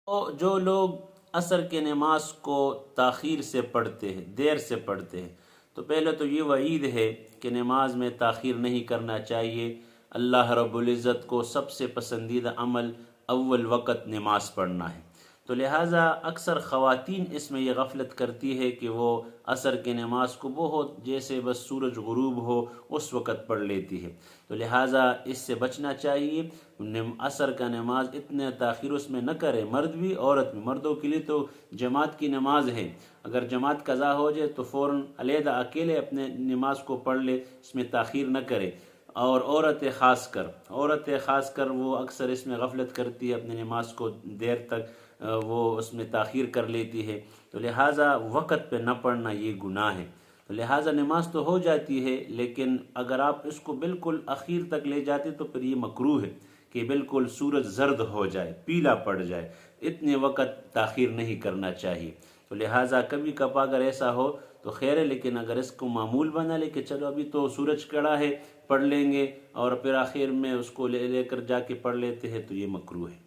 جو لوگ عصر کے نماز کو تاخیر سے پڑھتے ہیں، دیر سے پڑھتے ہیں، تو پہلے تو یہ وعید ہے کہ نماز میں تاخیر نہیں کرنا چاہیے۔ اللہ رب العزت کو سب سے پسندیدہ عمل اول وقت نماز پڑھنا ہے، تو لہٰذا اکثر خواتین اس میں یہ غفلت کرتی ہے کہ وہ عصر کی نماز کو بہت جیسے بس سورج غروب ہو اس وقت پڑھ لیتی ہے، تو لہٰذا اس سے بچنا چاہیے۔ عصر کا نماز اتنے تاخیر اس میں نہ کرے، مرد بھی عورت بھی۔ مردوں کے لیے تو جماعت کی نماز ہے، اگر جماعت قضا ہو جائے تو فوراً علیحدہ اکیلے اپنے نماز کو پڑھ لے، اس میں تاخیر نہ کرے۔ اور عورتیں خاص کر وہ اکثر اس میں غفلت کرتی ہے، اپنی نماز کو دیر تک وہ اس میں تاخیر کر لیتی ہے، تو لہٰذا وقت پہ نہ پڑھنا یہ گناہ ہے۔ تو لہٰذا نماز تو ہو جاتی ہے، لیکن اگر آپ اس کو بالکل اخیر تک لے جاتے تو پھر یہ مکروہ ہے کہ بالکل سورج زرد ہو جائے، پیلا پڑ جائے، اتنے وقت تاخیر نہیں کرنا چاہیے۔ تو لہٰذا کبھی کبھار اگر ایسا ہو تو خیر ہے، لیکن اگر اس کو معمول بنا لے کہ چلو ابھی تو سورج کڑا ہے، پڑھ لیں گے اور پھر آخر میں اس کو لے کر جا کے پڑھ لیتے ہیں، تو یہ مکروہ ہے۔